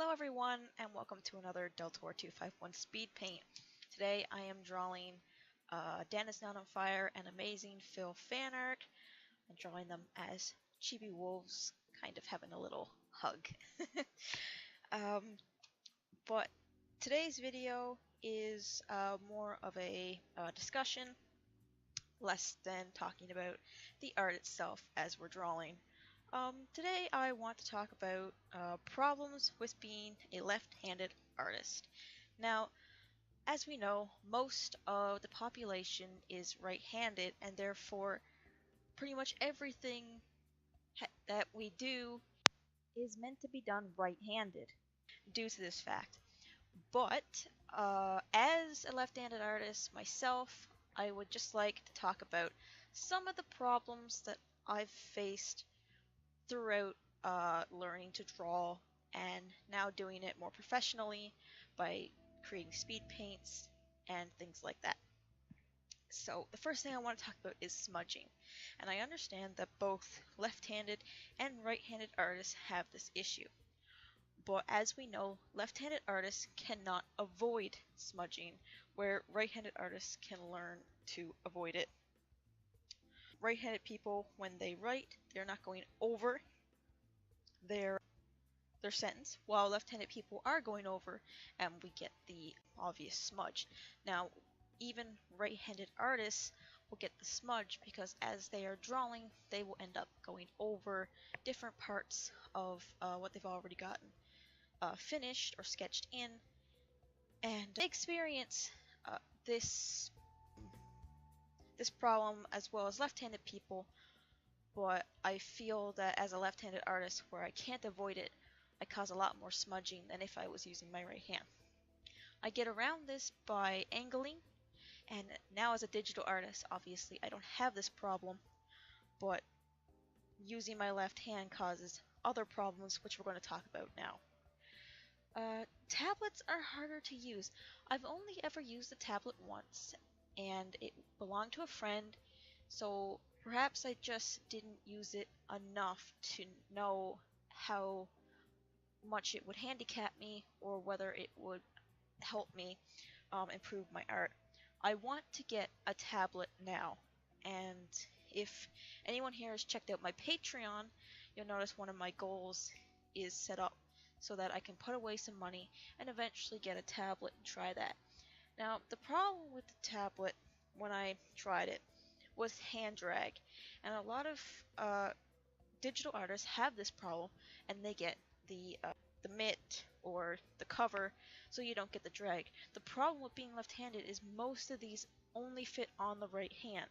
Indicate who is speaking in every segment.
Speaker 1: Hello everyone and welcome to another Deltor 251 Speed Paint. Today I am drawing Dan is Not on Fire and Amazing Phil fan art. I'm drawing them as chibi wolves kind of having a little hug. um, but today's video is more of a discussion, less than talking about the art itself as we're drawing. Today I want to talk about problems with being a left-handed artist. Now, as we know, most of the population is right-handed, and therefore pretty much everything that we do is meant to be done right-handed due to this fact. But as a left-handed artist myself, I would just like to talk about some of the problems that I've faced throughout learning to draw and now doing it more professionally by creating speed paints and things like that. So the first thing I want to talk about is smudging, and I understand that both left-handed and right-handed artists have this issue. But as we know, left-handed artists cannot avoid smudging, where right-handed artists can learn to avoid it. Right-handed people, when they write, they're not going over their sentence, while left-handed people are going over, and we get the obvious smudge. Now, even right-handed artists will get the smudge because as they are drawing, they will end up going over different parts of what they've already gotten finished or sketched in, and they experience this problem as well as left-handed people. But I feel that as a left-handed artist, where I can't avoid it, I cause a lot more smudging than if I was using my right hand. I get around this by angling, and now as a digital artist, obviously I don't have this problem, but using my left hand causes other problems, which we're going to talk about now. Tablets are harder to use. I've only ever used the tablet once, and it belonged to a friend, so perhaps I just didn't use it enough to know how much it would handicap me or whether it would help me improve my art. I want to get a tablet now, and if anyone here has checked out my Patreon, you'll notice one of my goals is set up so that I can put away some money and eventually get a tablet and try that. Now, the problem with the tablet when I tried it was hand drag, and a lot of digital artists have this problem, and they get the mitt or the cover so you don't get the drag. The problem with being left-handed is most of these only fit on the right hand.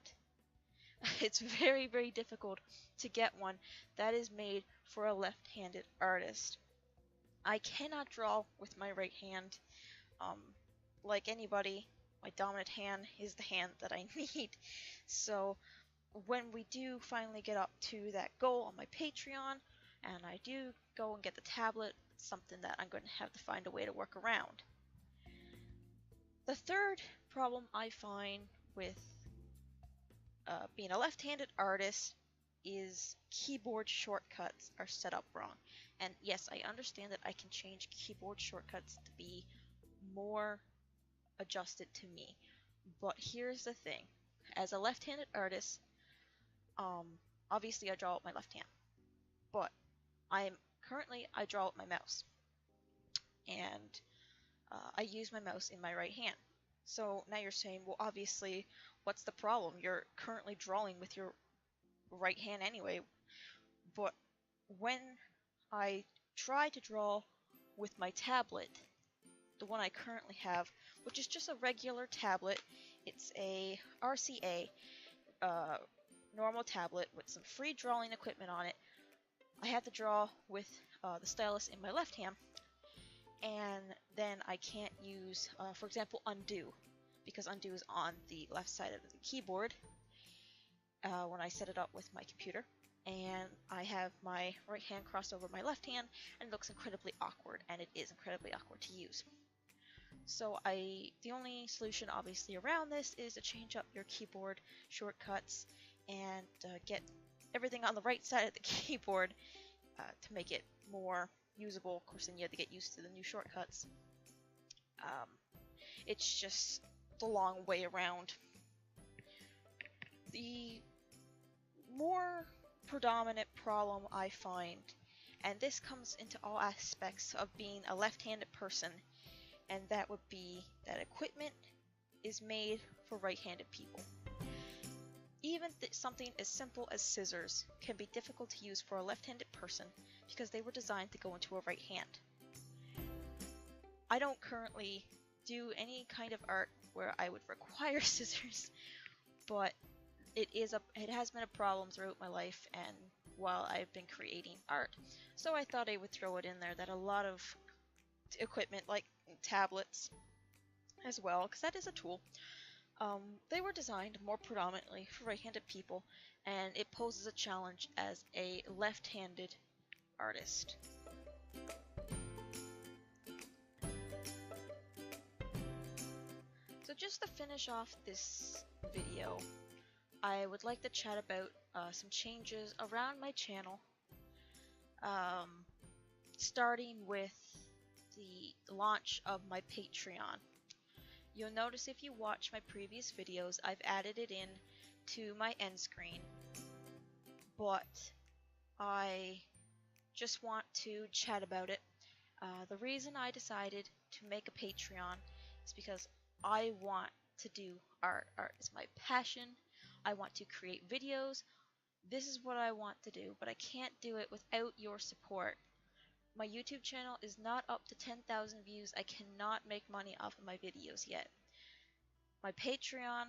Speaker 1: It's very, very difficult to get one that is made for a left-handed artist. I cannot draw with my right hand. Like anybody, my dominant hand is the hand that I need. So when we do finally get up to that goal on my Patreon, and I do go and get the tablet, it's something that I'm going to have to find a way to work around. The third problem I find with being a left-handed artist is keyboard shortcuts are set up wrong. And yes, I understand that I can change keyboard shortcuts to be more adjusted to me. But here's the thing. As a left-handed artist, obviously I draw with my left hand. But I draw with my mouse. And I use my mouse in my right hand. So now you're saying, well, obviously, what's the problem? You're currently drawing with your right hand anyway. But when I try to draw with my tablet, the one I currently have, which is just a regular tablet, it's a RCA normal tablet with some free drawing equipment on it. I have to draw with the stylus in my left hand, and then I can't use, for example, undo, because undo is on the left side of the keyboard when I set it up with my computer, and I have my right hand crossed over my left hand, and it looks incredibly awkward, and it is incredibly awkward to use. So the only solution obviously around this is to change up your keyboard shortcuts and get everything on the right side of the keyboard to make it more usable. Of course, then you have to get used to the new shortcuts. It's just the long way around. The more predominant problem I find, and this comes into all aspects of being a left-handed person, and that would be that equipment is made for right-handed people. Even something as simple as scissors can be difficult to use for a left-handed person because they were designed to go into a right hand. I don't currently do any kind of art where I would require scissors, but it has been a problem throughout my life and while I've been creating art. So I thought I would throw it in there that a lot of equipment like tablets as well, because that is a tool, they were designed more predominantly for right-handed people, and it poses a challenge as a left-handed artist. So just to finish off this video, I would like to chat about some changes around my channel, starting with the launch of my Patreon. You'll notice if you watch my previous videos, I've added it in to my end screen, but I just want to chat about it. The reason I decided to make a Patreon is because I want to do art. Art is my passion. I want to create videos. This is what I want to do, but I can't do it without your support. My YouTube channel is not up to 10,000 views. I cannot make money off of my videos yet. My Patreon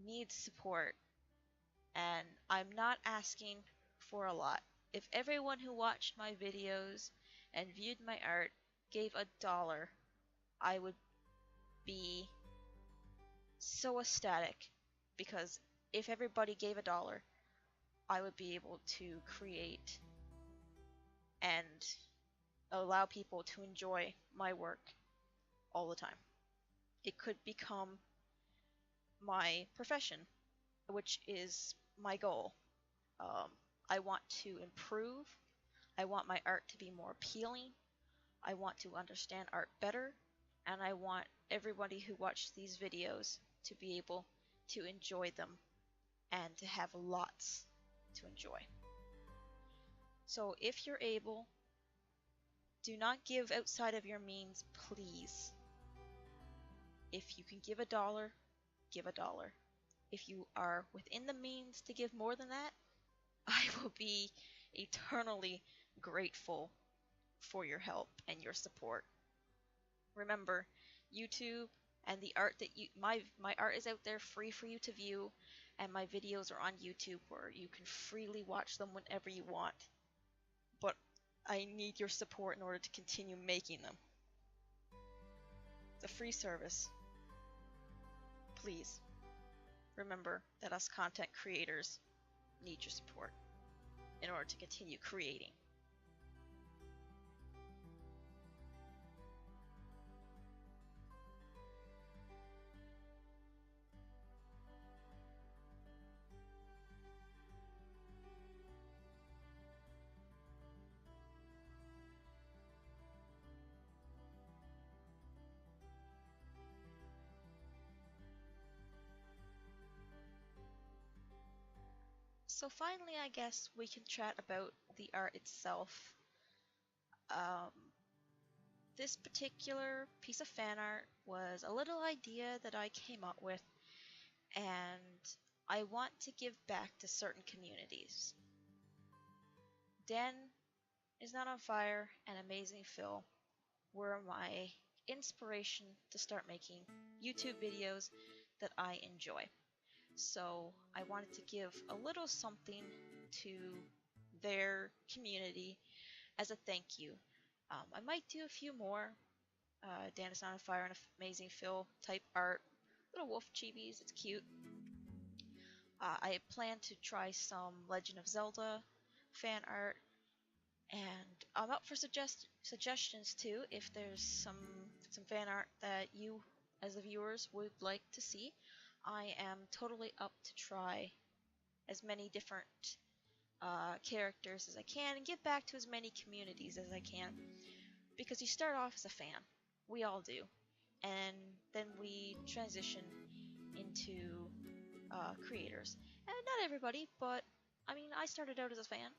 Speaker 1: needs support, and I'm not asking for a lot. If everyone who watched my videos and viewed my art gave $1, I would be so ecstatic, because if everybody gave $1, I would be able to create and allow people to enjoy my work all the time. It could become my profession, which is my goal. I want to improve. I want my art to be more appealing. I want to understand art better, and I want everybody who watches these videos to be able to enjoy them and to have lots to enjoy. So if you're able, do not give outside of your means, please. If you can give $1, give $1. If you are within the means to give more than that, I will be eternally grateful for your help and your support. Remember, YouTube and the art that my art is out there free for you to view, and my videos are on YouTube where you can freely watch them whenever you want. But I need your support in order to continue making them. It's a free service. Please remember that us content creators need your support in order to continue creating. So finally, I guess we can chat about the art itself. This particular piece of fan art was a little idea that I came up with, and I want to give back to certain communities. Den is Not on Fire and Amazing Phil were my inspiration to start making YouTube videos that I enjoy. So I wanted to give a little something to their community as a thank you. I might do a few more Dan is Not on Fire and Amazing Phil type art. Little wolf chibis, it's cute. I plan to try some Legend of Zelda fan art, and I'm up for suggestions too. If there's some fan art that you as the viewers would like to see, I am totally up to try as many different characters as I can and give back to as many communities as I can. Because you start off as a fan, we all do, and then we transition into creators. And not everybody, but I mean, I started out as a fan,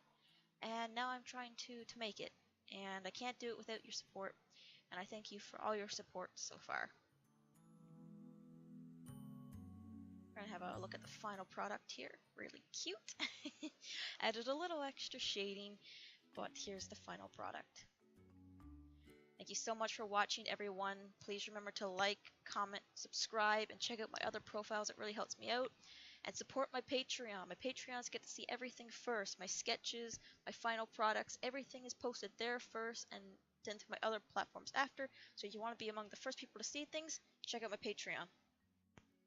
Speaker 1: and now I'm trying to make it, and I can't do it without your support. And I thank you for all your support so far. We're gonna have a look at the final product here. Really cute. Added a little extra shading, but here's the final product. Thank you so much for watching, everyone. Please remember to like, comment, subscribe, and check out my other profiles. It really helps me out. And support my Patreon. My Patreons get to see everything first. My sketches, my final products, everything is posted there first and then to my other platforms after. So if you want to be among the first people to see things, check out my Patreon.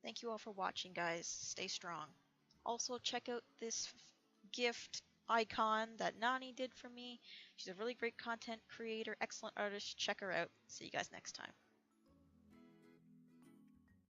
Speaker 1: Thank you all for watching, guys. Stay strong. Also, check out this gift icon that Nani did for me. She's a really great content creator, excellent artist. Check her out. See you guys next time.